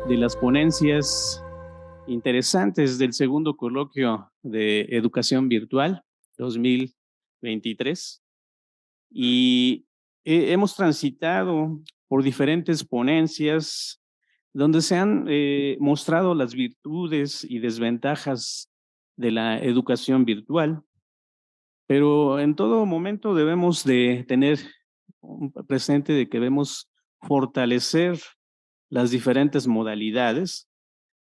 de las ponencias interesantes del segundo coloquio de Educación Virtual 2023 y hemos transitado por diferentes ponencias donde se han mostrado las virtudes y desventajas de la educación virtual, pero en todo momento debemos de tener presente de que debemos fortalecer las diferentes modalidades,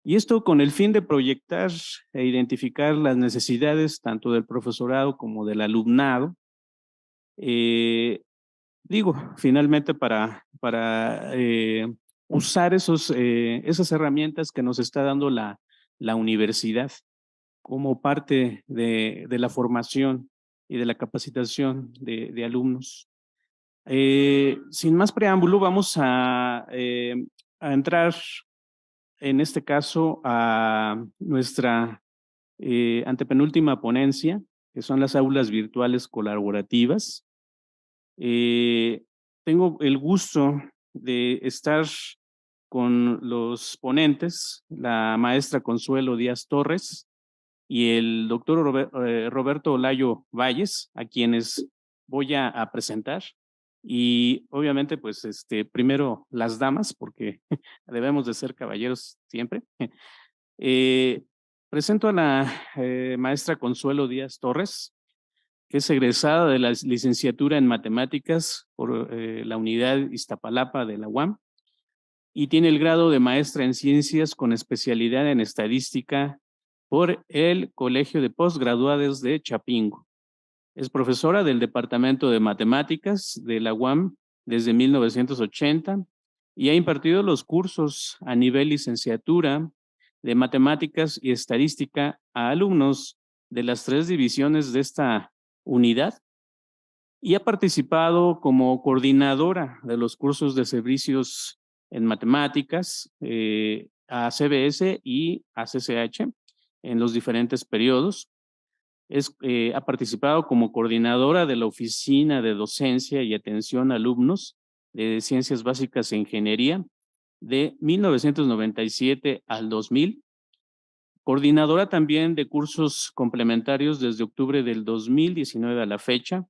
y esto con el fin de proyectar e identificar las necesidades tanto del profesorado como del alumnado. Eh, Finalmente para usar esas herramientas que nos está dando la universidad como parte de la formación y de la capacitación de alumnos. Sin más preámbulo, vamos a entrar en este caso a nuestra antepenúltima ponencia, que son las aulas virtuales colaborativas. Tengo el gusto de estar con los ponentes, la maestra Consuelo Díaz Torres y el doctor Roberto Olayo Valles, a quienes voy a presentar. Y obviamente, pues, primero las damas, porque debemos de ser caballeros siempre. Eh, Presento a la maestra Consuelo Díaz Torres, que es egresada de la licenciatura en matemáticas por la unidad Iztapalapa de la UAM y tiene el grado de maestra en ciencias con especialidad en estadística por el Colegio de Postgraduados de Chapingo. Es profesora del Departamento de Matemáticas de la UAM desde 1980 y ha impartido los cursos a nivel licenciatura de Matemáticas y Estadística a alumnos de las 3 divisiones de esta unidad y ha participado como coordinadora de los cursos de servicios en matemáticas a CBS y a CCH en los diferentes periodos. Ha participado como coordinadora de la Oficina de Docencia y Atención a Alumnos de Ciencias Básicas e Ingeniería de 1997 al 2000, coordinadora también de cursos complementarios desde octubre del 2019 a la fecha,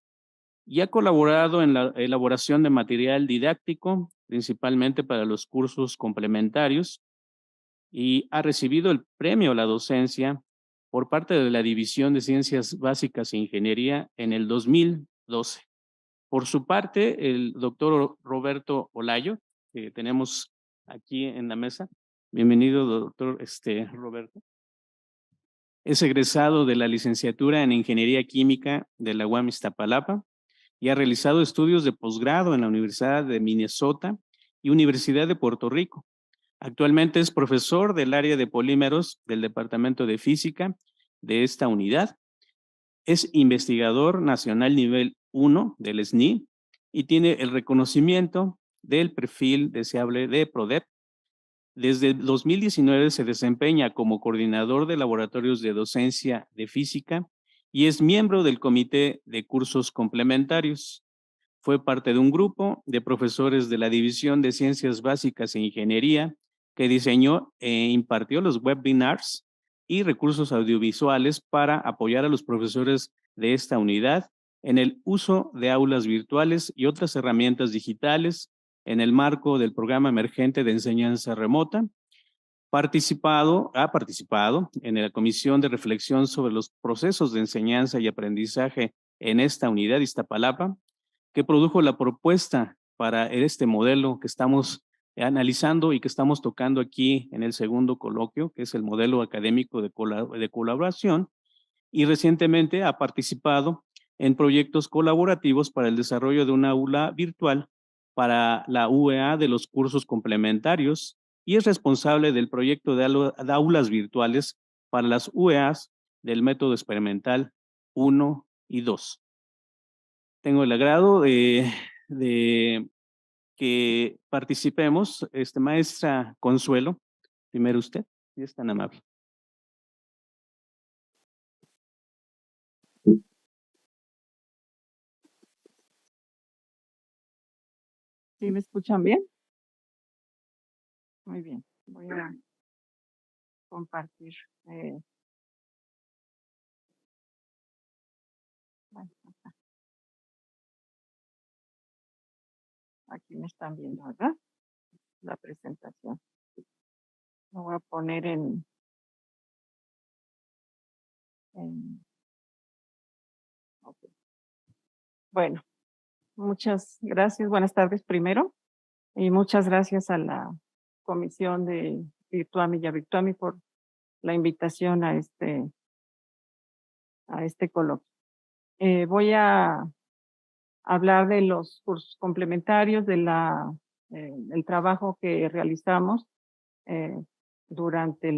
y ha colaborado en la elaboración de material didáctico, principalmente para los cursos complementarios, y ha recibido el premio a la docencia por parte de la División de Ciencias Básicas e Ingeniería en el 2012. Por su parte, el doctor Roberto Olayo, que tenemos aquí en la mesa. Bienvenido, doctor Roberto. Es egresado de la licenciatura en Ingeniería Química de la UAM Iztapalapa y ha realizado estudios de posgrado en la Universidad de Minnesota y Universidad de Puerto Rico. Actualmente es profesor del área de polímeros del Departamento de Física de esta unidad. Es investigador nacional nivel 1 del SNI y tiene el reconocimiento del perfil deseable de PRODEP. Desde 2019 se desempeña como coordinador de laboratorios de docencia de física y es miembro del comité de cursos complementarios. Fue parte de un grupo de profesores de la División de Ciencias Básicas e Ingeniería que diseñó e impartió los webinars y recursos audiovisuales para apoyar a los profesores de esta unidad en el uso de aulas virtuales y otras herramientas digitales en el marco del programa emergente de enseñanza remota. Ha participado en la Comisión de Reflexión sobre los procesos de enseñanza y aprendizaje en esta unidad Iztapalapa, que produjo la propuesta para este modelo que estamos analizando y que estamos tocando aquí en el segundo coloquio, que es el modelo académico de colaboración, y recientemente ha participado en proyectos colaborativos para el desarrollo de una aula virtual para la UEA de los cursos complementarios y es responsable del proyecto de aulas virtuales para las UEAs del método experimental 1 y 2. Tengo el agrado de que participemos. Maestra Consuelo, primero usted, si es tan amable. ¿Sí me escuchan bien? Muy bien. Voy a compartir. Bueno, aquí me están viendo, ¿verdad? La presentación. Lo voy a poner okay. Bueno, muchas gracias. Buenas tardes primero. Y muchas gracias a la Comisión de Virtuami y a Virtuami por la invitación a este coloquio. Voy a hablar de los cursos complementarios, de el trabajo que realizamos eh, durante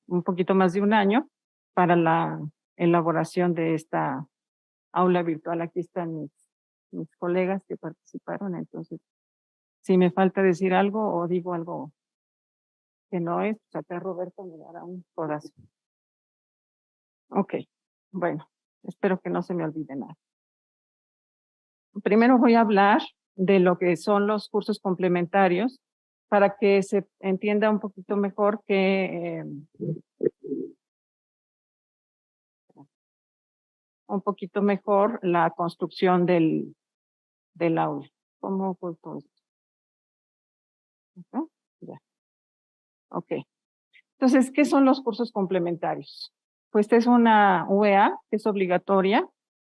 un poquito más de un año para la elaboración de esta aula virtual. Aquí están mis colegas que participaron, entonces si me falta decir algo o digo algo que no es, pues acá Roberto me dará un codazo. Ok, bueno, espero que no se me olvide nada. Primero voy a hablar de lo que son los cursos complementarios para que se entienda un poquito mejor la construcción del aula. ¿Cómo oculto esto? ¿No? Ya. Ok. Entonces, ¿qué son los cursos complementarios? Pues esta es una UEA que es obligatoria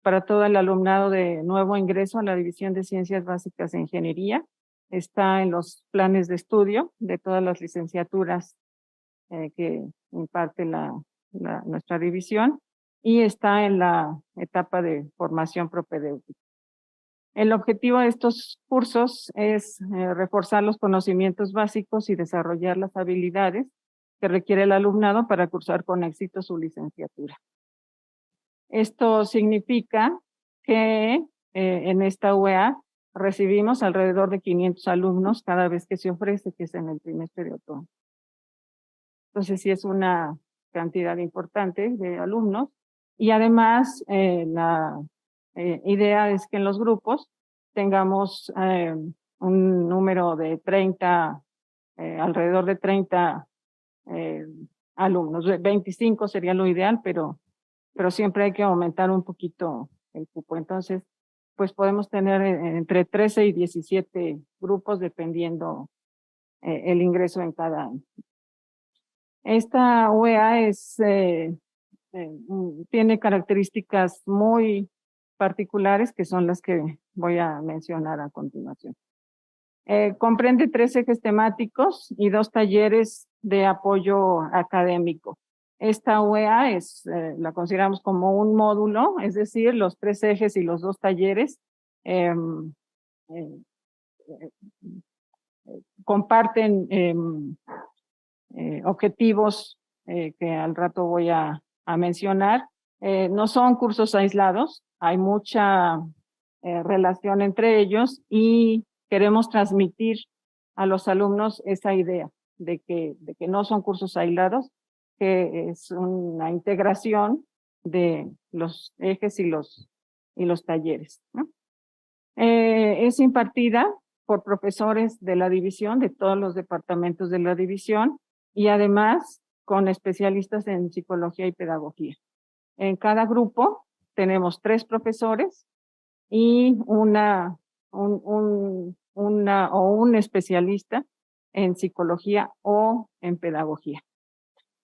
para todo el alumnado de nuevo ingreso a la División de Ciencias Básicas e Ingeniería. Está en los planes de estudio de todas las licenciaturas que imparte nuestra división y está en la etapa de formación propedéutica. El objetivo de estos cursos es reforzar los conocimientos básicos y desarrollar las habilidades que requiere el alumnado para cursar con éxito su licenciatura. Esto significa que en esta UEA recibimos alrededor de 500 alumnos cada vez que se ofrece, que es en el trimestre de otoño. Entonces sí es una cantidad importante de alumnos y además la idea es que en los grupos tengamos un número de 30, alrededor de 30 alumnos. 25 sería lo ideal, pero siempre hay que aumentar un poquito el cupo. Entonces, pues podemos tener entre 13 y 17 grupos dependiendo el ingreso en cada año. Esta UEA tiene características muy particulares que son las que voy a mencionar a continuación. Comprende 3 ejes temáticos y 2 talleres de apoyo académico. Esta UEA la consideramos como un módulo, es decir, los 3 ejes y los 2 talleres comparten objetivos que al rato voy a mencionar. No son cursos aislados, hay mucha relación entre ellos y queremos transmitir a los alumnos esa idea de que no son cursos aislados, que es una integración de los ejes y los talleres, ¿no? Es impartida por profesores de la división, de todos los departamentos de la división, y además con especialistas en psicología y pedagogía. En cada grupo tenemos 3 profesores y un especialista en psicología o en pedagogía.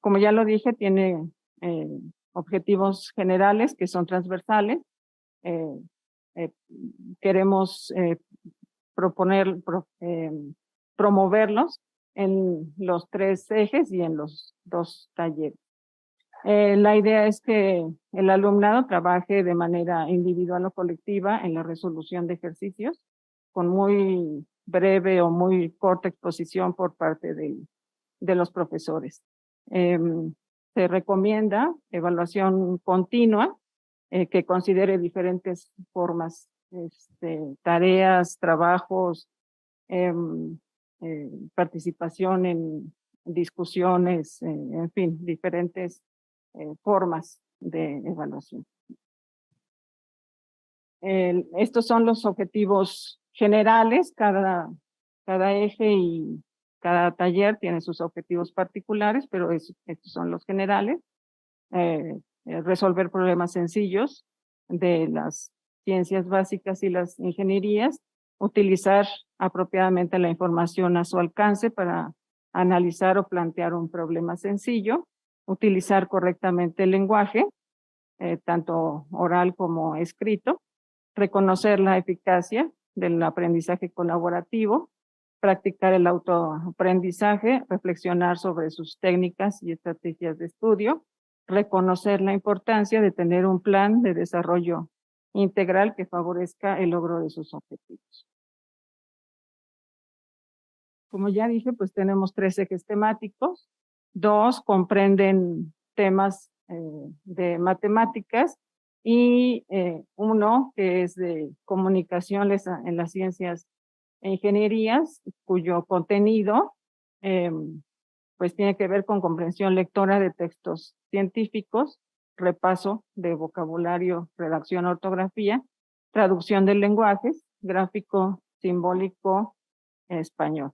Como ya lo dije, tiene objetivos generales que son transversales. Queremos promoverlos en los 3 ejes y en los 2 talleres. La idea es que el alumnado trabaje de manera individual o colectiva en la resolución de ejercicios con muy breve o muy corta exposición por parte de los profesores. Se recomienda evaluación continua que considere diferentes formas, tareas, trabajos, participación en discusiones, en fin, diferentes formas de evaluación. Estos son los objetivos generales, cada eje y cada taller tiene sus objetivos particulares, pero estos son los generales. Resolver problemas sencillos de las ciencias básicas y las ingenierías, utilizar apropiadamente la información a su alcance para analizar o plantear un problema sencillo, utilizar correctamente el lenguaje, tanto oral como escrito, reconocer la eficacia del aprendizaje colaborativo, practicar el autoaprendizaje, reflexionar sobre sus técnicas y estrategias de estudio, reconocer la importancia de tener un plan de desarrollo integral que favorezca el logro de sus objetivos. Como ya dije, pues tenemos 3 ejes temáticos, 2 comprenden temas de matemáticas y 1 que es de comunicaciones en las ciencias e ingenierías, cuyo contenido pues tiene que ver con comprensión lectora de textos científicos, repaso de vocabulario, redacción, ortografía, traducción de lenguajes, gráfico, simbólico, español.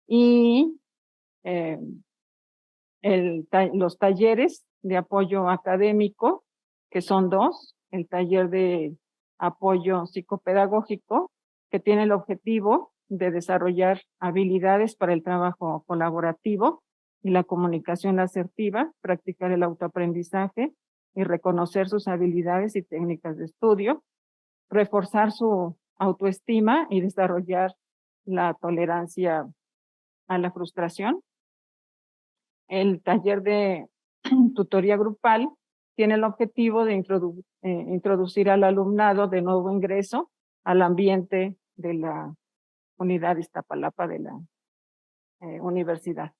Y los talleres de apoyo académico, que son 2, el taller de apoyo psicopedagógico, que tiene el objetivo de desarrollar habilidades para el trabajo colaborativo y la comunicación asertiva, practicar el autoaprendizaje y reconocer sus habilidades y técnicas de estudio, reforzar su autoestima y desarrollar la tolerancia a la frustración. El taller de tutoría grupal tiene el objetivo de introducir al alumnado de nuevo ingreso al ambiente de la unidad Iztapalapa de la universidad.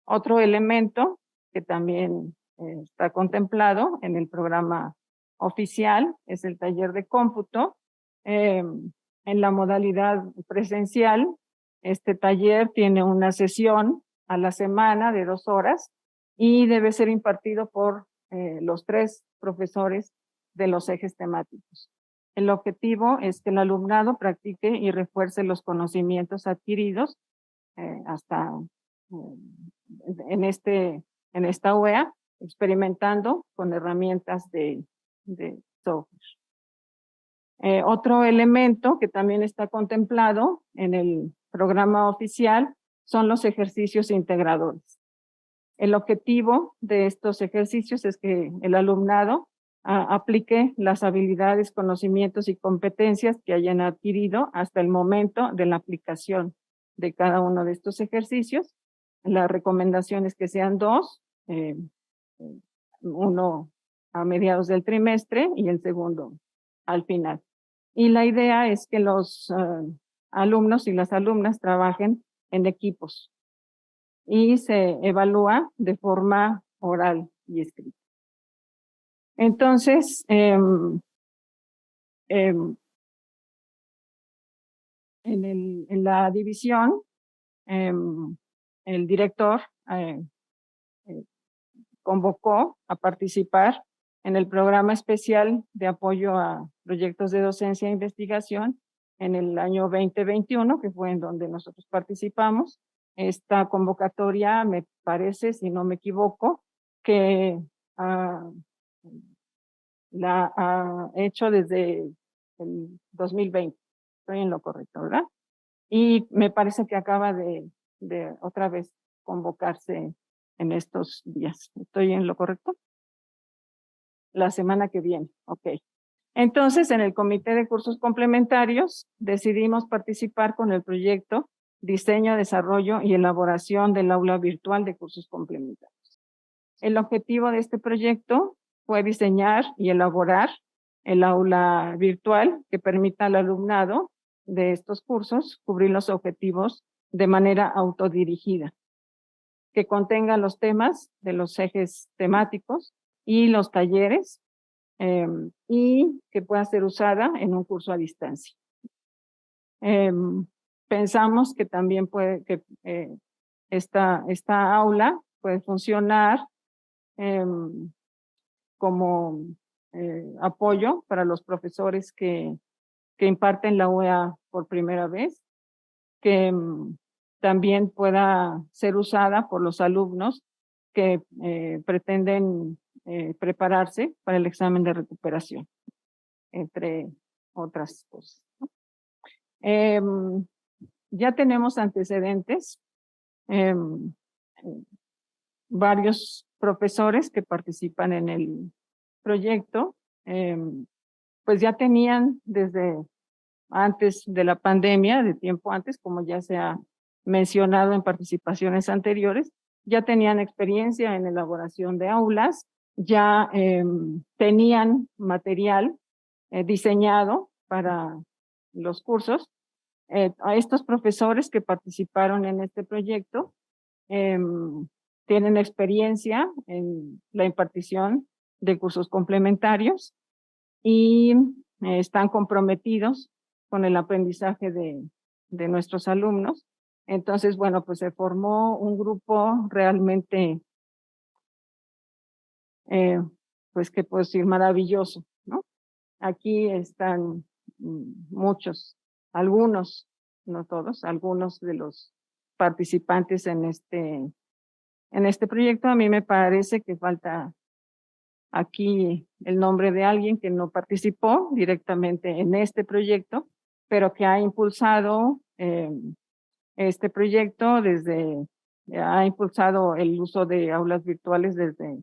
Otro elemento que también está contemplado en el programa oficial es el taller de cómputo. En la modalidad presencial, este taller tiene una sesión a la semana de 2 horas y debe ser impartido por los 3 profesores de los ejes temáticos. El objetivo es que el alumnado practique y refuerce los conocimientos adquiridos hasta en esta UEA, experimentando con herramientas de software. Otro elemento que también está contemplado en el programa oficial son los ejercicios integradores. El objetivo de estos ejercicios es que el alumnado aplique las habilidades, conocimientos y competencias que hayan adquirido hasta el momento de la aplicación de cada uno de estos ejercicios. La recomendación es que sean 2, uno a mediados del trimestre y el segundo al final. Y la idea es que los alumnos y las alumnas trabajen en equipos y se evalúa de forma oral y escrita. Entonces, en la división, el director convocó a participar en el programa especial de apoyo a proyectos de docencia e investigación en el año 2021, que fue en donde nosotros participamos. Esta convocatoria, me parece, si no me equivoco, que la ha hecho desde el 2020. Estoy en lo correcto, ¿verdad? Y me parece que acaba de otra vez convocarse en estos días. ¿Estoy en lo correcto? La semana que viene, ok. Entonces, en el Comité de Cursos Complementarios decidimos participar con el proyecto Diseño, Desarrollo y Elaboración del Aula Virtual de Cursos Complementarios. El objetivo de este proyecto fue diseñar y elaborar el aula virtual que permita al alumnado de estos cursos cubrir los objetivos de manera autodirigida, que contenga los temas de los ejes temáticos y los talleres y que pueda ser usada en un curso a distancia. Pensamos que también puede que esta aula puede funcionar como apoyo para los profesores que imparten la UEA por primera vez que también pueda ser usada por los alumnos que pretenden prepararse para el examen de recuperación, entre otras cosas, ¿no? Ya tenemos antecedentes, varios profesores que participan en el proyecto, pues ya tenían desde antes de la pandemia, de tiempo antes, como ya se ha mencionado en participaciones anteriores, ya tenían experiencia en elaboración de aulas, ya tenían material diseñado para los cursos. A estos profesores que participaron en este proyecto tienen experiencia en la impartición de cursos complementarios y están comprometidos con el aprendizaje de nuestros alumnos. Entonces, bueno, pues se formó un grupo realmente, pues, ¿qué puedo decir? Maravilloso, ¿no? Aquí están muchos, algunos, no todos, algunos de los participantes en este proyecto. A mí me parece que falta aquí el nombre de alguien que no participó directamente en este proyecto, pero que ha impulsado este proyecto ha impulsado el uso de aulas virtuales desde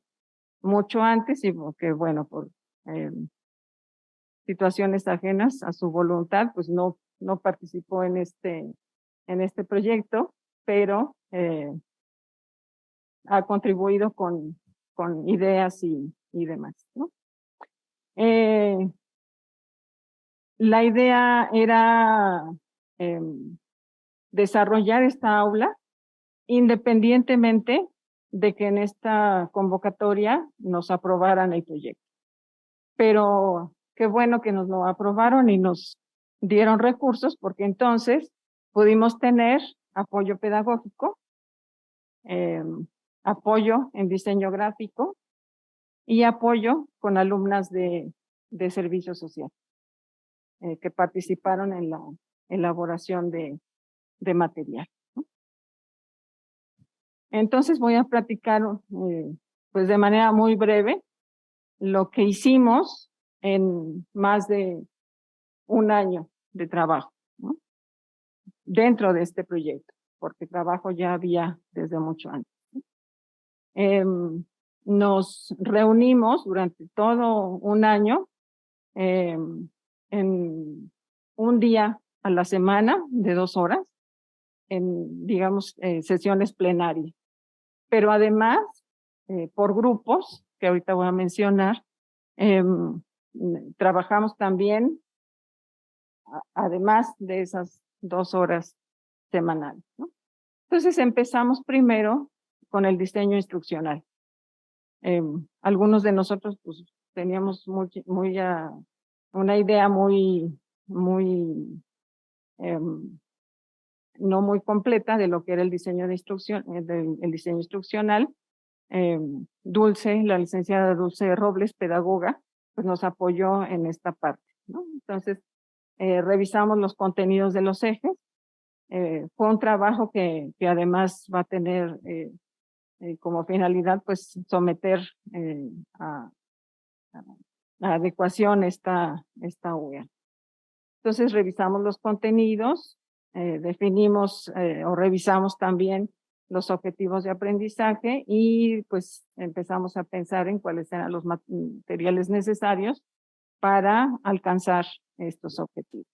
mucho antes y que, bueno, por situaciones ajenas a su voluntad, pues no participó en este proyecto, pero ha contribuido con ideas y demás, ¿no? La idea era desarrollar esta aula independientemente de que en esta convocatoria nos aprobaran el proyecto. Pero qué bueno que nos lo aprobaron y nos dieron recursos, porque entonces pudimos tener apoyo pedagógico, apoyo en diseño gráfico y apoyo con alumnas de servicio social que participaron en la elaboración de material, ¿no? Entonces voy a platicar pues de manera muy breve lo que hicimos en más de un año de trabajo, ¿no? Dentro de este proyecto, porque trabajo ya había desde mucho antes. Nos reunimos durante todo un año en un día a la semana de 2 horas, en, digamos, sesiones plenarias. Pero además, por grupos, que ahorita voy a mencionar, trabajamos también, además de esas 2 horas semanales, ¿no? Entonces empezamos primero con el diseño instruccional. Algunos de nosotros pues teníamos una idea muy no muy completa de lo que era el diseño de instrucción, el diseño instruccional. Dulce, la licenciada Dulce Robles, pedagoga, pues nos apoyó en esta parte, ¿no? Entonces, revisamos los contenidos de los ejes. Fue un trabajo que además va a tener como finalidad, pues, someter a adecuación esta UEA. Entonces, revisamos los contenidos, definimos o revisamos también los objetivos de aprendizaje y pues empezamos a pensar en cuáles eran los materiales necesarios para alcanzar estos objetivos.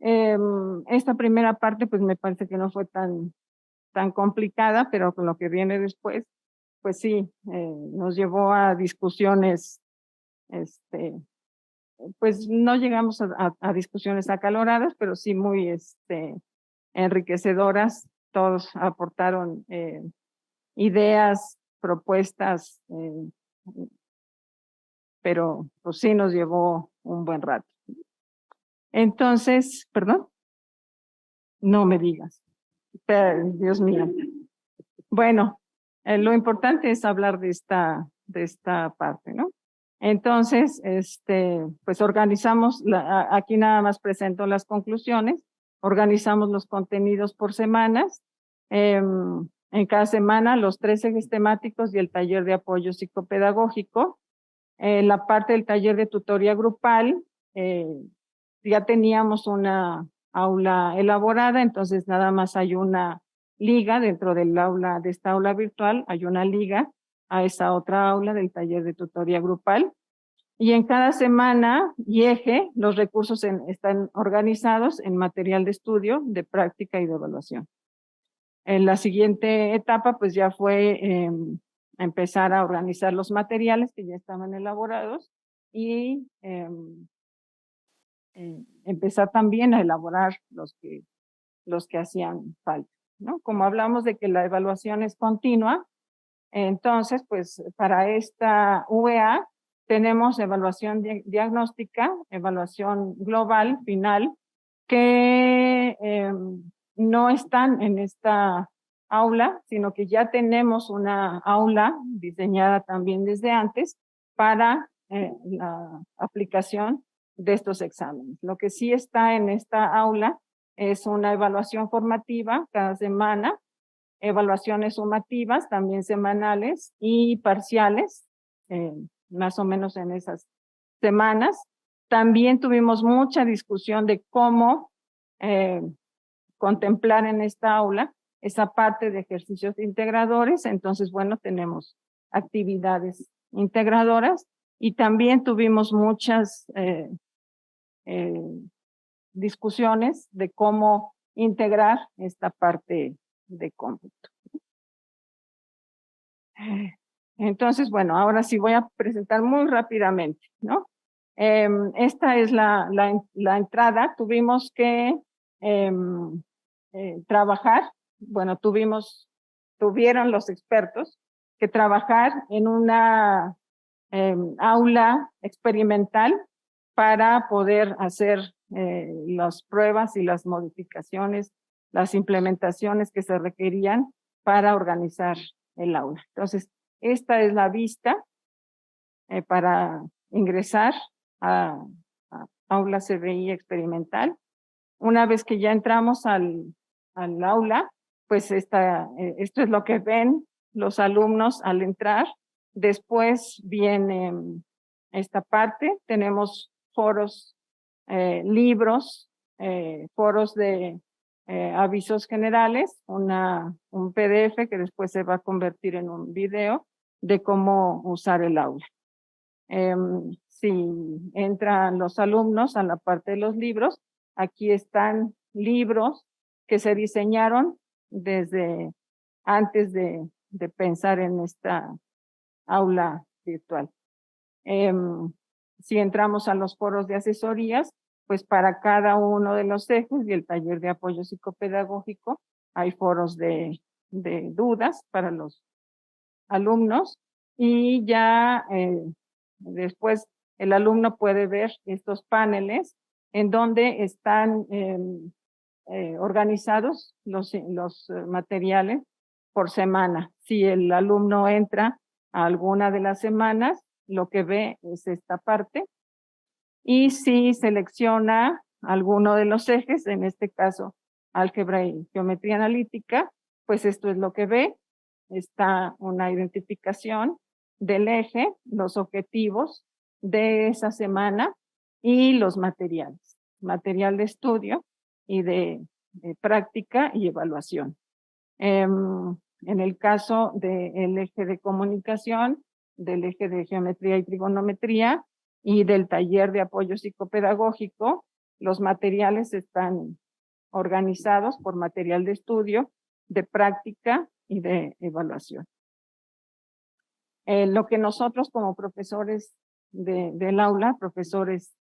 Esta primera parte pues me parece que no fue tan complicada, pero con lo que viene después, pues sí, nos llevó a discusiones, pues no llegamos a discusiones acaloradas, pero sí muy enriquecedoras. Todos aportaron ideas, propuestas, pero pues sí nos llevó un buen rato. Entonces, perdón, no me digas, Dios mío. Bueno, lo importante es hablar de esta parte, ¿no? Entonces, pues organizamos, aquí nada más presento las conclusiones, organizamos los contenidos por semanas. En cada semana los 3 ejes temáticos y el taller de apoyo psicopedagógico. La parte del taller de tutoría grupal, ya teníamos una aula elaborada, entonces nada más hay una liga dentro del aula, de esta aula virtual, hay una liga a esa otra aula del taller de tutoría grupal. Y en cada semana y eje, los recursos están organizados en material de estudio, de práctica y de evaluación. En la siguiente etapa, pues ya fue empezar a organizar los materiales que ya estaban elaborados y empezar también a elaborar los que hacían falta, ¿no? Como hablamos de que la evaluación es continua, entonces, pues para esta UEA tenemos evaluación diagnóstica, evaluación global, final, que no están en esta aula, sino que ya tenemos una aula diseñada también desde antes para la aplicación de estos exámenes. Lo que sí está en esta aula es una evaluación formativa cada semana, evaluaciones sumativas también semanales y parciales, más o menos en esas semanas. También tuvimos mucha discusión de cómo contemplar en esta aula esa parte de ejercicios integradores. Entonces, bueno, tenemos actividades integradoras y también tuvimos muchas discusiones de cómo integrar esta parte de cómputo. Entonces, bueno, ahora sí voy a presentar muy rápidamente, ¿no? Esta es la entrada. Tuvimos que trabajar, bueno, tuvieron los expertos que trabajar en una aula experimental para poder hacer las pruebas y las modificaciones, las implementaciones que se requerían para organizar el aula. Entonces, esta es la vista para ingresar a aula CBI experimental. Una vez que ya entramos al aula, pues esto es lo que ven los alumnos al entrar. Después viene esta parte, tenemos foros, libros, foros de avisos generales, un PDF que después se va a convertir en un video de cómo usar el aula. Si entran los alumnos a la parte de los libros, aquí están libros que se diseñaron desde antes de pensar en esta aula virtual. Si entramos a los foros de asesorías, pues para cada uno de los ejes y el taller de apoyo psicopedagógico hay foros de dudas para los alumnos y ya después el alumno puede ver estos paneles en donde están organizados los materiales por semana. Si el alumno entra a alguna de las semanas, lo que ve es esta parte. Y si selecciona alguno de los ejes, en este caso álgebra y geometría analítica, pues esto es lo que ve. Está una identificación del eje, los objetivos de esa semana y los materiales, material de estudio y de práctica y evaluación. En el caso del eje de comunicación, del eje de geometría y trigonometría y del taller de apoyo psicopedagógico, los materiales están organizados por material de estudio, de práctica y de evaluación. Lo que nosotros como profesores del aula, profesores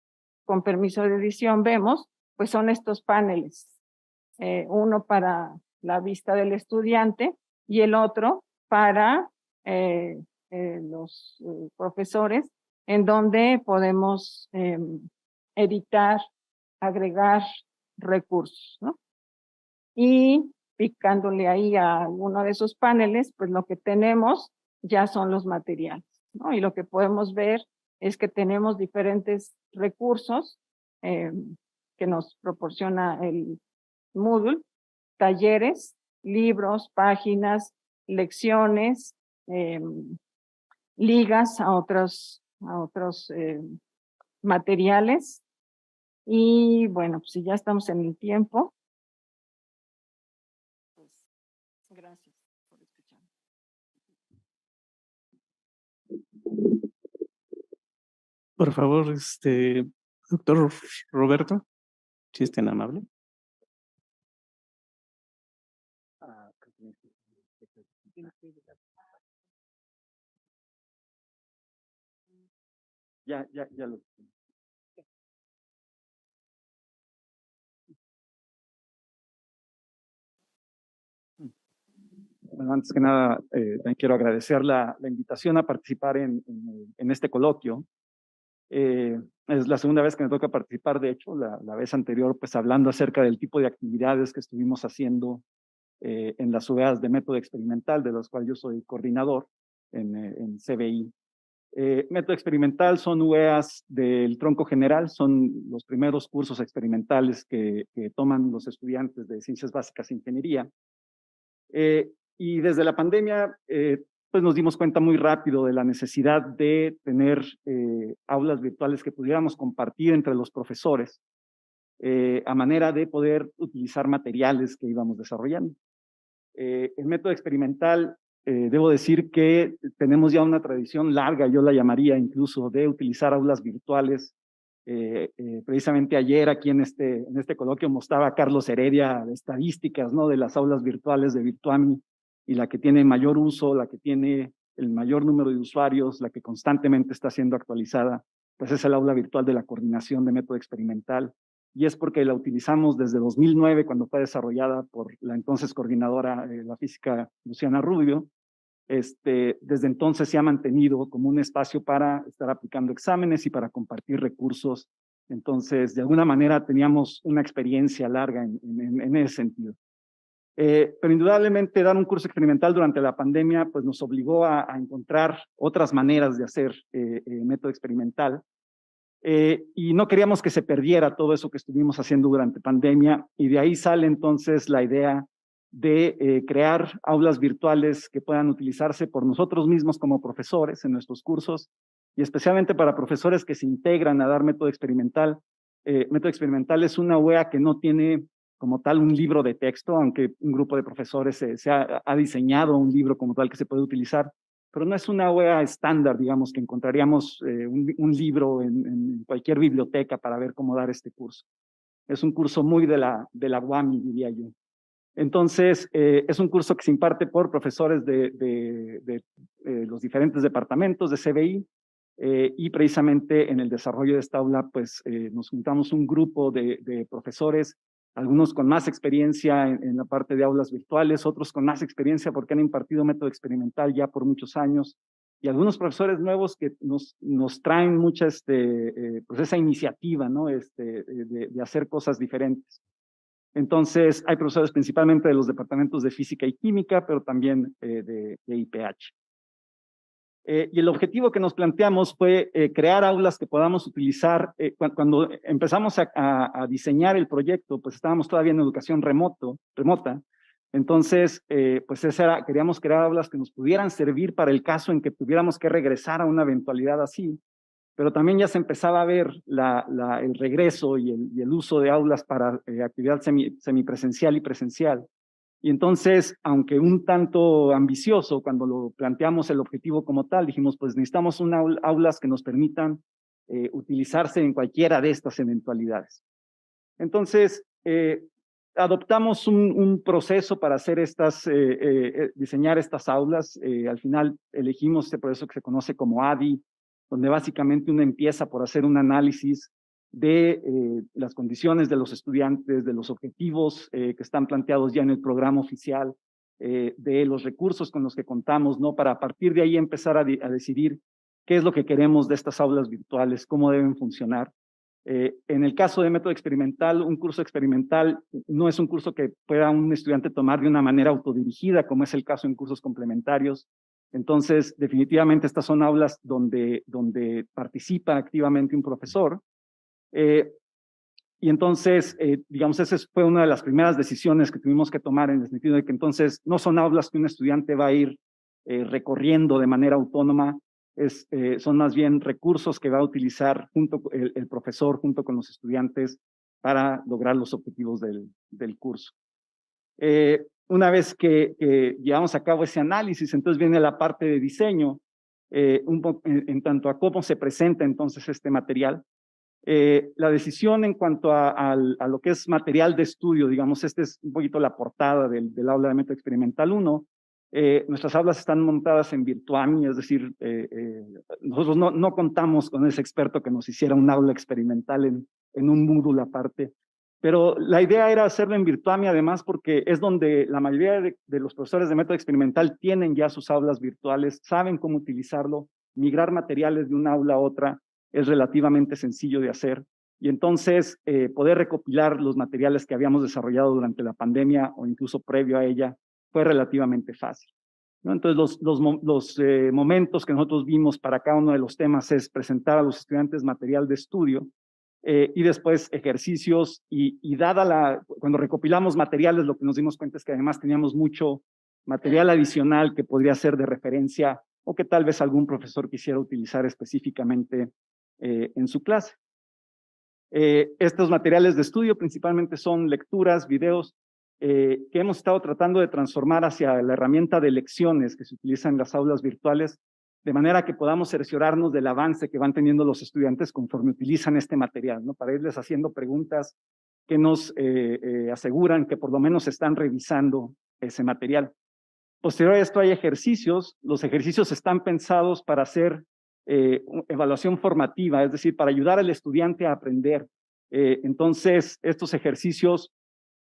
con permiso de edición, vemos, pues son estos paneles. Uno para la vista del estudiante y el otro para los profesores, en donde podemos editar, agregar recursos, ¿no? Y picándole ahí a alguno de esos paneles, pues lo que tenemos ya son los materiales, ¿no? Y lo que podemos ver es que tenemos diferentes recursos que nos proporciona el Moodle, talleres, libros, páginas, lecciones, ligas a otros materiales. Y bueno, pues si ya estamos en el tiempo, pues gracias por escuchar. Por favor, doctor Roberto, si es tan amable. Ya lo. Bueno, antes que nada, también quiero agradecer la invitación a participar en este coloquio. Es la segunda vez que me toca participar, de hecho, la vez anterior, pues hablando acerca del tipo de actividades que estuvimos haciendo en las UEAs de método experimental, de las cuales yo soy coordinador en CBI. Método experimental son UEAs del tronco general, son los primeros cursos experimentales que toman los estudiantes de Ciencias Básicas e Ingeniería. Y desde la pandemia, pues nos dimos cuenta muy rápido de la necesidad de tener aulas virtuales que pudiéramos compartir entre los profesores a manera de poder utilizar materiales que íbamos desarrollando. El método experimental, debo decir que tenemos ya una tradición larga, yo la llamaría incluso, de utilizar aulas virtuales. Precisamente ayer aquí en este coloquio mostraba Carlos Heredia estadísticas, ¿no?, de las aulas virtuales de Virtuami, y la que tiene mayor uso, la que tiene el mayor número de usuarios, la que constantemente está siendo actualizada, pues es el aula virtual de la coordinación de método experimental. Y es porque la utilizamos desde 2009, cuando fue desarrollada por la entonces coordinadora, la física Luciana Rubio. Desde entonces se ha mantenido como un espacio para estar aplicando exámenes y para compartir recursos. Entonces, de alguna manera teníamos una experiencia larga en ese sentido. Pero indudablemente dar un curso experimental durante la pandemia pues nos obligó a encontrar otras maneras de hacer método experimental. Y no queríamos que se perdiera todo eso que estuvimos haciendo durante pandemia, y de ahí sale entonces la idea de crear aulas virtuales que puedan utilizarse por nosotros mismos como profesores en nuestros cursos, y especialmente para profesores que se integran a dar método experimental. Método experimental es una UEA que no tiene como tal un libro de texto, aunque un grupo de profesores ha diseñado un libro como tal que se puede utilizar, pero no es una UEA estándar, digamos, que encontraríamos un libro en cualquier biblioteca para ver cómo dar este curso. Es un curso muy de la UAMI, diría yo. Entonces, es un curso que se imparte por profesores de los diferentes departamentos de CBI, y precisamente en el desarrollo de esta aula, pues nos juntamos un grupo de profesores, algunos con más experiencia en la parte de aulas virtuales, otros con más experiencia porque han impartido método experimental ya por muchos años, y algunos profesores nuevos que nos traen mucha pues esa iniciativa, ¿no?, de hacer cosas diferentes. Entonces, hay profesores principalmente de los departamentos de física y química, pero también de IPH. Y el objetivo que nos planteamos fue crear aulas que podamos utilizar. Cuando empezamos a diseñar el proyecto, pues estábamos todavía en educación remota. Entonces, pues queríamos crear aulas que nos pudieran servir para el caso en que tuviéramos que regresar a una eventualidad así. Pero también ya se empezaba a ver el regreso y el uso de aulas para actividad semipresencial y presencial. Y entonces, aunque un tanto ambicioso, cuando lo planteamos el objetivo como tal, dijimos, pues necesitamos aulas que nos permitan utilizarse en cualquiera de estas eventualidades. Entonces, adoptamos un proceso para hacer diseñar estas aulas. Al final elegimos este proceso que se conoce como ADI, donde básicamente uno empieza por hacer un análisis de las condiciones de los estudiantes, de los objetivos que están planteados ya en el programa oficial, de los recursos con los que contamos, ¿no?, para a partir de ahí empezar a decidir qué es lo que queremos de estas aulas virtuales, cómo deben funcionar. En el caso de método experimental, un curso experimental no es un curso que pueda un estudiante tomar de una manera autodirigida, como es el caso en cursos complementarios. Entonces, definitivamente estas son aulas donde participa activamente un profesor. Y entonces, digamos, esa fue una de las primeras decisiones que tuvimos que tomar en el sentido de que entonces no son aulas que un estudiante va a ir recorriendo de manera autónoma, son más bien recursos que va a utilizar junto el profesor junto con los estudiantes para lograr los objetivos del curso. Una vez que llevamos a cabo ese análisis, entonces viene la parte de diseño, en tanto a cómo se presenta entonces este material. La decisión en cuanto a lo que es material de estudio, digamos, este es un poquito la portada del aula de método experimental 1. Nuestras aulas están montadas en Virtuami, es decir, nosotros no contamos con ese experto que nos hiciera un aula experimental en un Moodle aparte, pero la idea era hacerlo en Virtuami además porque es donde la mayoría de los profesores de método experimental tienen ya sus aulas virtuales, saben cómo utilizarlo, migrar materiales de una aula a otra es relativamente sencillo de hacer. Y entonces poder recopilar los materiales que habíamos desarrollado durante la pandemia o incluso previo a ella fue relativamente fácil, ¿no? Entonces los momentos que nosotros vimos para cada uno de los temas es presentar a los estudiantes material de estudio y después ejercicios y cuando recopilamos materiales lo que nos dimos cuenta es que además teníamos mucho material adicional que podría ser de referencia o que tal vez algún profesor quisiera utilizar específicamente en su clase. Estos materiales de estudio principalmente son lecturas, videos, que hemos estado tratando de transformar hacia la herramienta de lecciones que se utiliza en las aulas virtuales, de manera que podamos cerciorarnos del avance que van teniendo los estudiantes conforme utilizan este material, ¿no? Para irles haciendo preguntas que nos aseguran que por lo menos están revisando ese material. Posterior a esto hay ejercicios. Los ejercicios están pensados para hacer evaluación formativa, es decir, para ayudar al estudiante a aprender. Entonces, estos ejercicios,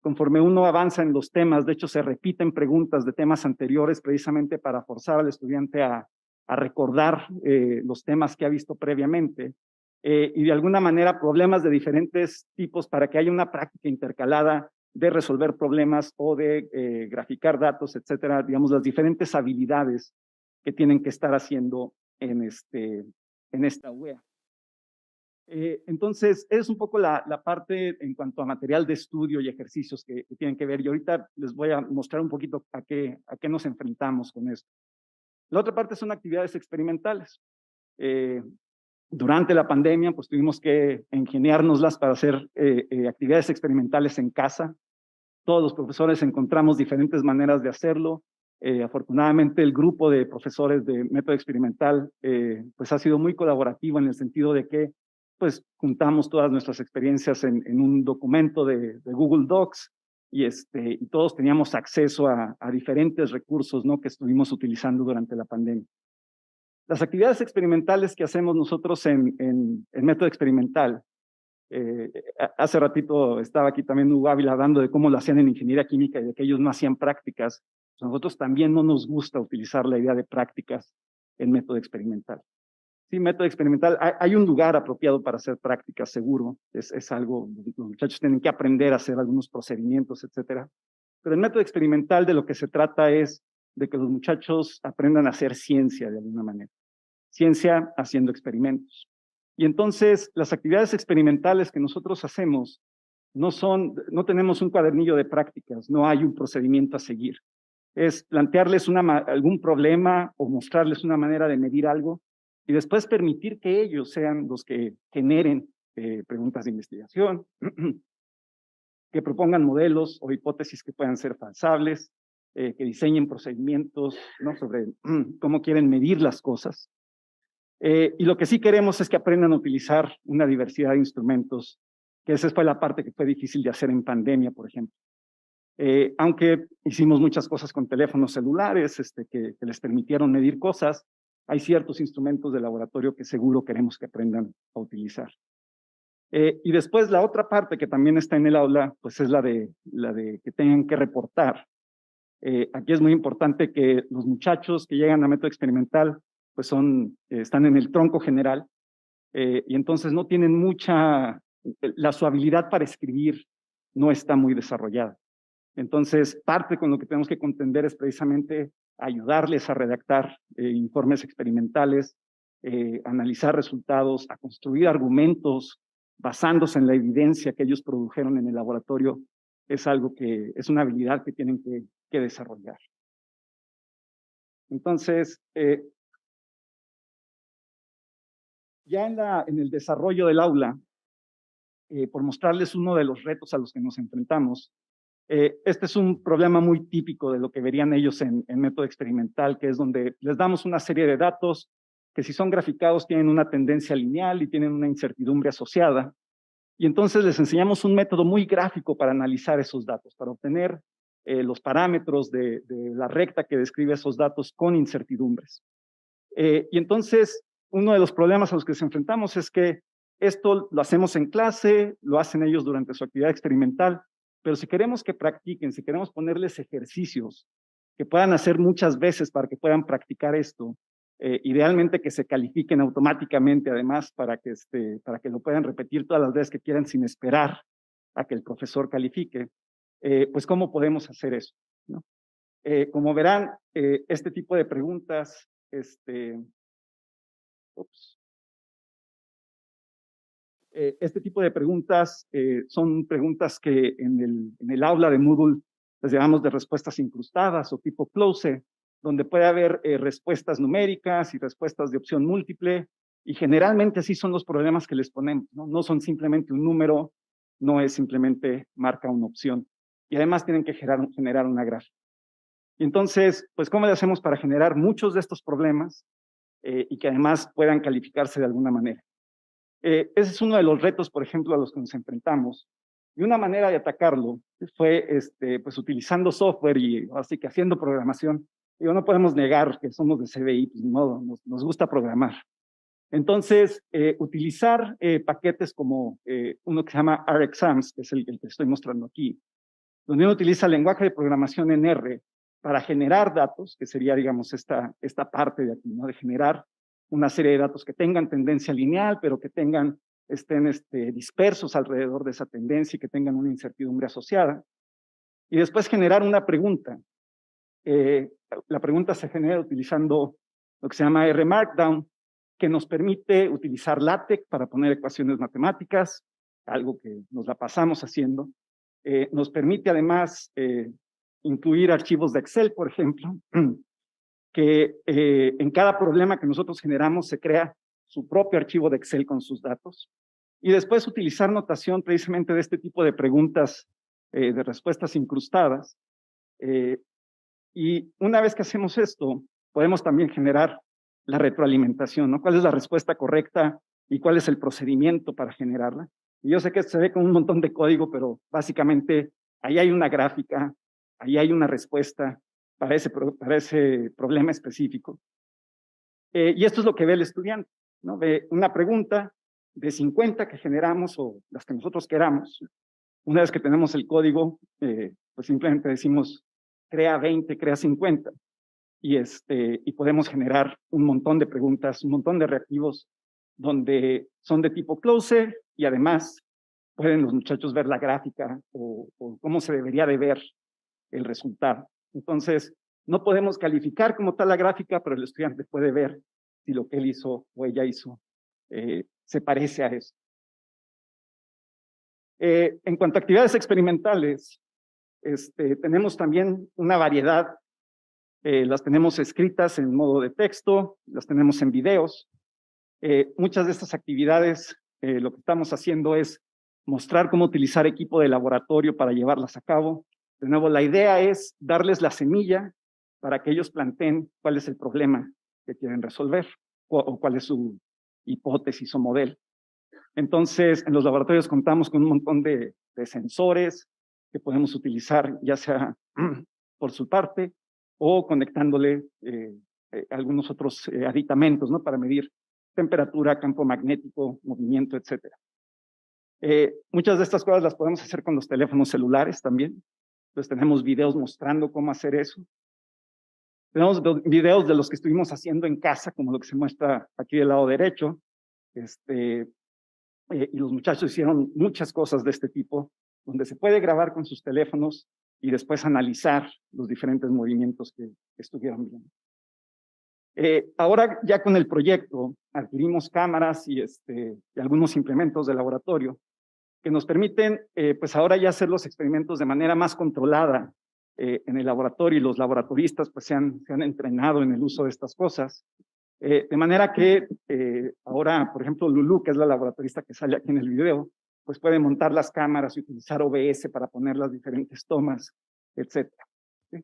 conforme uno avanza en los temas, de hecho se repiten preguntas de temas anteriores precisamente para forzar al estudiante a recordar los temas que ha visto previamente y de alguna manera problemas de diferentes tipos para que haya una práctica intercalada de resolver problemas o de graficar datos, etcétera, digamos, las diferentes habilidades que tienen que estar haciendo en esta UEA. Entonces, es un poco la parte en cuanto a material de estudio y ejercicios que tienen que ver, y ahorita les voy a mostrar un poquito a qué nos enfrentamos con esto. La otra parte son actividades experimentales. Durante la pandemia, pues tuvimos que ingeniárnoslas para hacer actividades experimentales en casa. Todos los profesores encontramos diferentes maneras de hacerlo. Afortunadamente, el grupo de profesores de método experimental pues ha sido muy colaborativo en el sentido de que pues juntamos todas nuestras experiencias en un documento de Google Docs y todos teníamos acceso a diferentes recursos, ¿no? Que estuvimos utilizando durante la pandemia. Las actividades experimentales que hacemos nosotros en método experimental, hace ratito estaba aquí también Hugo Ávila hablando de cómo lo hacían en ingeniería química y de que ellos no hacían prácticas. Nosotros también no nos gusta utilizar la idea de prácticas en método experimental. Sí, método experimental, hay un lugar apropiado para hacer prácticas, seguro. Es algo, los muchachos tienen que aprender a hacer algunos procedimientos, etcétera. Pero en método experimental de lo que se trata es de que los muchachos aprendan a hacer ciencia de alguna manera. Ciencia haciendo experimentos. Y entonces, las actividades experimentales que nosotros hacemos no tenemos un cuadernillo de prácticas, no hay un procedimiento a seguir. Es plantearles algún problema o mostrarles una manera de medir algo y después permitir que ellos sean los que generen preguntas de investigación, que propongan modelos o hipótesis que puedan ser falsables, que diseñen procedimientos, ¿no? Sobre cómo quieren medir las cosas. Y lo que sí queremos es que aprendan a utilizar una diversidad de instrumentos, que esa fue la parte que fue difícil de hacer en pandemia, por ejemplo. Aunque hicimos muchas cosas con teléfonos celulares que les permitieron medir cosas, hay ciertos instrumentos de laboratorio que seguro queremos que aprendan a utilizar. Y después la otra parte que también está en el aula, pues es la de que tengan que reportar. Aquí es muy importante que los muchachos que llegan a método experimental pues están en el tronco general y entonces no tienen su habilidad para escribir no está muy desarrollada. Entonces, parte con lo que tenemos que contender es precisamente ayudarles a redactar informes experimentales, analizar resultados, a construir argumentos basándose en la evidencia que ellos produjeron en el laboratorio, es algo que es una habilidad que tienen que desarrollar. Entonces, ya en el desarrollo del aula, por mostrarles uno de los retos a los que nos enfrentamos, este es un problema muy típico de lo que verían ellos en método experimental, que es donde les damos una serie de datos que si son graficados tienen una tendencia lineal y tienen una incertidumbre asociada. Y entonces les enseñamos un método muy gráfico para analizar esos datos, para obtener los parámetros de la recta que describe esos datos con incertidumbres. Y entonces, uno de los problemas a los que nos enfrentamos es que esto lo hacemos en clase, lo hacen ellos durante su actividad experimental, pero si queremos que practiquen, si queremos ponerles ejercicios que puedan hacer muchas veces para que puedan practicar esto, idealmente que se califiquen automáticamente, además, para que lo puedan repetir todas las veces que quieran sin esperar a que el profesor califique, pues ¿cómo podemos hacer eso? ¿No? Como verán, este tipo de preguntas, este tipo de preguntas son preguntas que en el aula de Moodle les llamamos de respuestas incrustadas o tipo close, donde puede haber respuestas numéricas y respuestas de opción múltiple, y generalmente así son los problemas que les ponemos, ¿no? No son simplemente un número, no es simplemente marca una opción, y además tienen que generar una gráfica. Y entonces, pues, ¿cómo le hacemos para generar muchos de estos problemas y que además puedan calificarse de alguna manera? Ese es uno de los retos, por ejemplo, a los que nos enfrentamos. Y una manera de atacarlo fue pues, utilizando software y así que haciendo programación. Digo, no podemos negar que somos de CBI, pues ni modo, nos gusta programar. Entonces, utilizar paquetes como uno que se llama RXAMS, que es el que estoy mostrando aquí, donde uno utiliza el lenguaje de programación en R para generar datos, que sería, digamos, esta parte de aquí, ¿no? De generar una serie de datos que tengan tendencia lineal, pero que estén dispersos alrededor de esa tendencia y que tengan una incertidumbre asociada. Y después generar una pregunta. La pregunta se genera utilizando lo que se llama R Markdown, que nos permite utilizar LaTeX para poner ecuaciones matemáticas, algo que nos la pasamos haciendo. Nos permite además incluir archivos de Excel, por ejemplo, que en cada problema que nosotros generamos se crea su propio archivo de Excel con sus datos. Y después utilizar notación precisamente de este tipo de preguntas de respuestas incrustadas. Y una vez que hacemos esto, podemos también generar la retroalimentación, ¿no? ¿Cuál es la respuesta correcta y cuál es el procedimiento para generarla? Y yo sé que se ve con un montón de código, pero básicamente ahí hay una gráfica, ahí hay una respuesta para ese problema específico. Y esto es lo que ve el estudiante, ¿no? Ve una pregunta de 50 que generamos o las que nosotros queramos. Una vez que tenemos el código, pues simplemente decimos crea 20, crea 50. Y podemos generar un montón de preguntas, un montón de reactivos donde son de tipo close y además pueden los muchachos ver la gráfica o cómo se debería de ver el resultado. Entonces, no podemos calificar como tal la gráfica, pero el estudiante puede ver si lo que él hizo o ella hizo se parece a eso. En cuanto a actividades experimentales, tenemos también una variedad. Las tenemos escritas en modo de texto, las tenemos en videos. Muchas de estas actividades, lo que estamos haciendo es mostrar cómo utilizar equipo de laboratorio para llevarlas a cabo. De nuevo, la idea es darles la semilla para que ellos planteen cuál es el problema que quieren resolver o cuál es su hipótesis o modelo. Entonces, en los laboratorios contamos con un montón de sensores que podemos utilizar, ya sea por su parte o conectándole algunos otros aditamentos, ¿no? Para medir temperatura, campo magnético, movimiento, etc. Muchas de estas cosas las podemos hacer con los teléfonos celulares también. Entonces tenemos videos mostrando cómo hacer eso. Tenemos videos de los que estuvimos haciendo en casa, como lo que se muestra aquí del lado derecho. Y los muchachos hicieron muchas cosas de este tipo, donde se puede grabar con sus teléfonos y después analizar los diferentes movimientos que estuvieron viendo. Ahora ya con el proyecto adquirimos cámaras y algunos implementos de laboratorio que nos permiten pues ahora ya hacer los experimentos de manera más controlada en el laboratorio, y los laboratoristas pues se han entrenado en el uso de estas cosas. De manera que ahora, por ejemplo, Lulu, que es la laboratorista que sale aquí en el video, pues puede montar las cámaras y utilizar OBS para poner las diferentes tomas, etcétera. ¿Sí?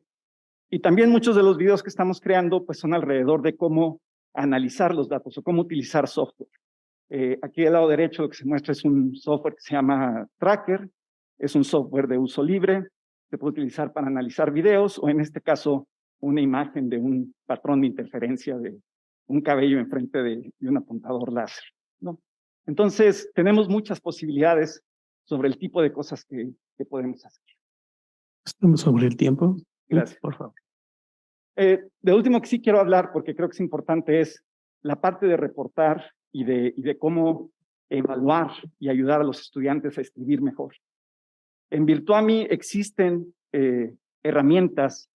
Y también muchos de los videos que estamos creando pues son alrededor de cómo analizar los datos o cómo utilizar software. Aquí del lado derecho lo que se muestra es un software que se llama Tracker, es un software de uso libre, se puede utilizar para analizar videos o en este caso una imagen de un patrón de interferencia de un cabello enfrente de un apuntador láser, ¿no? Entonces tenemos muchas posibilidades sobre el tipo de cosas que podemos hacer. Estamos sobre el tiempo. Gracias. Por favor. De último que sí quiero hablar, porque creo que es importante, es la parte de reportar y de cómo evaluar y ayudar a los estudiantes a escribir mejor. En Virtuami existen herramientas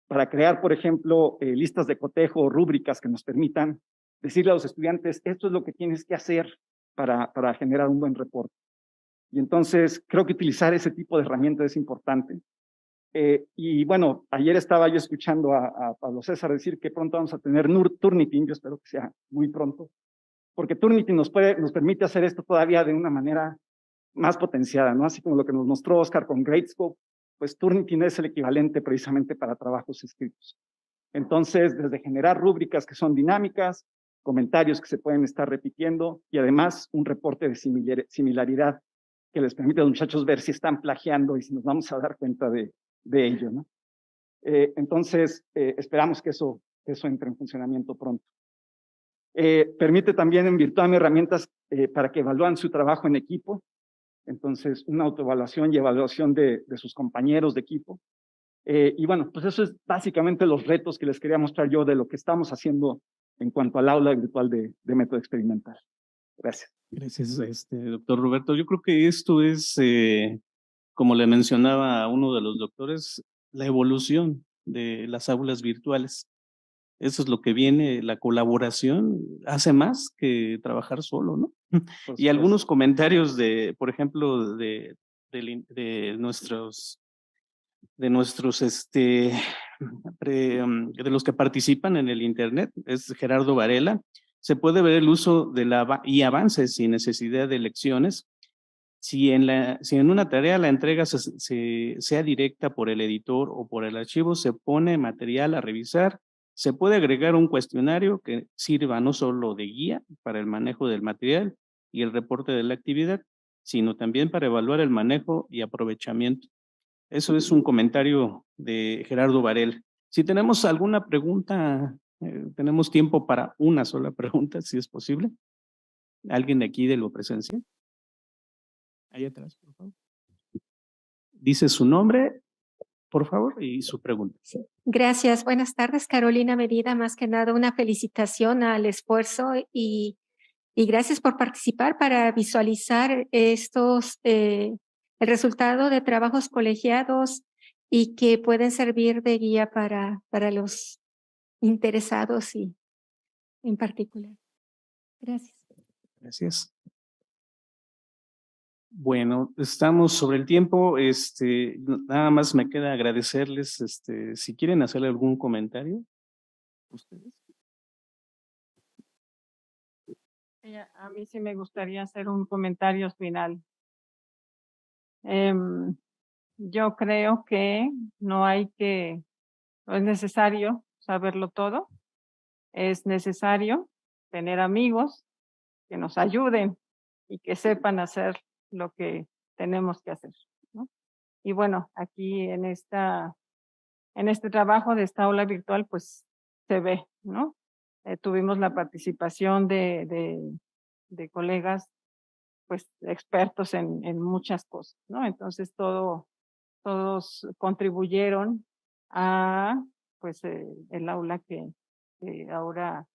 para crear, por ejemplo, listas de cotejo o rúbricas que nos permitan decirle a los estudiantes, esto es lo que tienes que hacer para generar un buen reporte. Y entonces creo que utilizar ese tipo de herramientas es importante. Y bueno, ayer estaba yo escuchando a Pablo César decir que pronto vamos a tener Turnitin, yo espero que sea muy pronto, porque Turnitin nos permite hacer esto todavía de una manera más potenciada, ¿no? Así como lo que nos mostró Oscar con Gradescope, pues Turnitin es el equivalente precisamente para trabajos escritos. Entonces, desde generar rúbricas que son dinámicas, comentarios que se pueden estar repitiendo y además un reporte de similaridad que les permite a los muchachos ver si están plagiando y si nos vamos a dar cuenta de ello, ¿no? Entonces, esperamos que eso entre en funcionamiento pronto. Permite también en Virtuami herramientas para que evalúen su trabajo en equipo. Entonces, una autoevaluación y evaluación de sus compañeros de equipo. Y bueno, pues eso es básicamente los retos que les quería mostrar yo de lo que estamos haciendo en cuanto al aula virtual de método experimental. Gracias. Gracias, doctor Roberto. Yo creo que esto es, como le mencionaba a uno de los doctores, la evolución de las aulas virtuales. Eso es lo que viene, la colaboración hace más que trabajar solo, ¿no? Y algunos comentarios de, por ejemplo, de nuestros, de los que participan en el Internet, es Gerardo Varela. Se puede ver el uso de y avances sin necesidad de lecciones. Si en una tarea la entrega sea directa por el editor o por el archivo, se pone material a revisar. Se puede agregar un cuestionario que sirva no solo de guía para el manejo del material y el reporte de la actividad, sino también para evaluar el manejo y aprovechamiento. Eso es un comentario de Gerardo Varela. Si tenemos alguna pregunta, tenemos tiempo para una sola pregunta, si es posible. ¿Alguien de aquí de lo presencial? Ahí atrás, por favor. Dice su nombre, por favor, y su pregunta. Gracias. Buenas tardes, Carolina Medida. Más que nada, una felicitación al esfuerzo y gracias por participar para visualizar el resultado de trabajos colegiados y que pueden servir de guía para los interesados y en particular. Gracias. Gracias. Bueno, estamos sobre el tiempo. Nada más me queda agradecerles, si quieren hacer algún comentario, ustedes. A mí sí me gustaría hacer un comentario final. Yo creo que no es necesario saberlo todo. Es necesario tener amigos que nos ayuden y que sepan hacer lo que tenemos que hacer, ¿no? Y bueno, aquí en este trabajo de esta aula virtual, pues se ve, ¿no? Tuvimos la participación de colegas, pues expertos en muchas cosas, ¿no? Entonces todos contribuyeron a, pues, el aula que ahora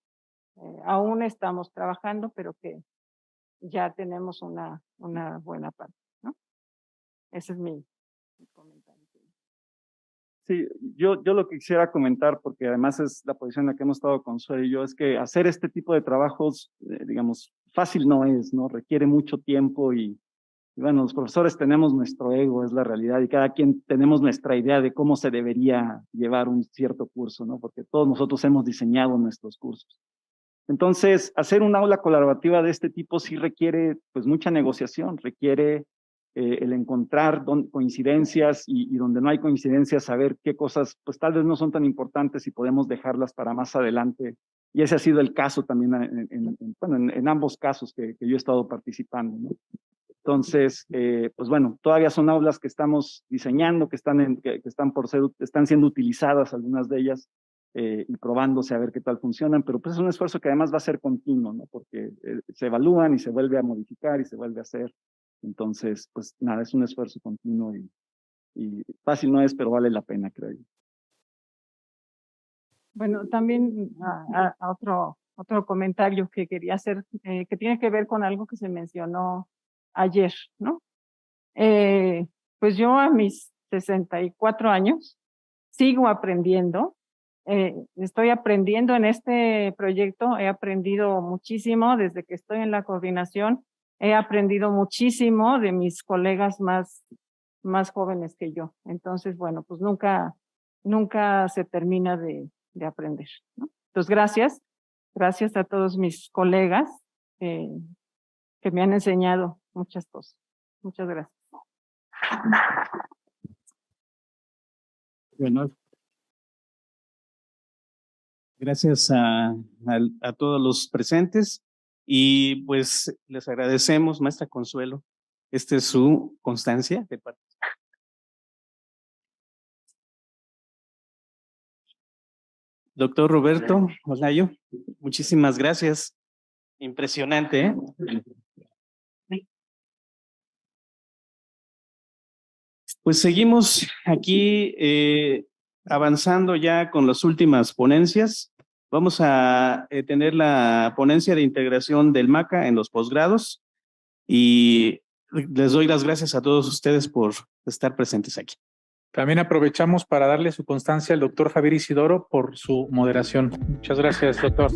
aún estamos trabajando, pero que ya tenemos una buena parte, ¿no? Ese es mi comentario. Sí, yo lo que quisiera comentar, porque además es la posición en la que hemos estado Consuelo y yo, es que hacer este tipo de trabajos, digamos, fácil no es, ¿no? Requiere mucho tiempo y bueno, los profesores tenemos nuestro ego, es la realidad, y cada quien tenemos nuestra idea de cómo se debería llevar un cierto curso, ¿no? Porque todos nosotros hemos diseñado nuestros cursos. Entonces, hacer un aula colaborativa de este tipo sí requiere, pues, mucha negociación, requiere el encontrar coincidencias y donde no hay coincidencias, saber qué cosas, pues, tal vez no son tan importantes y podemos dejarlas para más adelante. Y ese ha sido el caso también en ambos casos que yo he estado participando, ¿no? Entonces, pues bueno, todavía son aulas que estamos diseñando, que están siendo utilizadas algunas de ellas y probándose a ver qué tal funcionan, pero pues es un esfuerzo que además va a ser continuo, ¿no? Porque se evalúan y se vuelve a modificar y se vuelve a hacer. Entonces, pues nada, es un esfuerzo continuo y fácil no es, pero vale la pena, creo yo. Bueno, también otro comentario que quería hacer, que tiene que ver con algo que se mencionó ayer, ¿no? Pues yo a mis 64 años sigo aprendiendo, estoy aprendiendo en este proyecto, he aprendido muchísimo desde que estoy en la coordinación, he aprendido muchísimo de mis colegas más jóvenes que yo. Entonces, bueno, pues nunca se termina de aprender, ¿no? Entonces, gracias a todos mis colegas que me han enseñado muchas cosas. Muchas gracias. Bueno, gracias a todos los presentes y pues les agradecemos, maestra Consuelo, esta es su constancia de parte. Doctor Roberto Olayo, muchísimas gracias. Impresionante, ¿eh? Pues seguimos aquí avanzando ya con las últimas ponencias. Vamos a tener la ponencia de integración del MACA en los posgrados y les doy las gracias a todos ustedes por estar presentes aquí. También aprovechamos para darle su constancia al doctor Javier Isidoro por su moderación. Muchas gracias, doctor.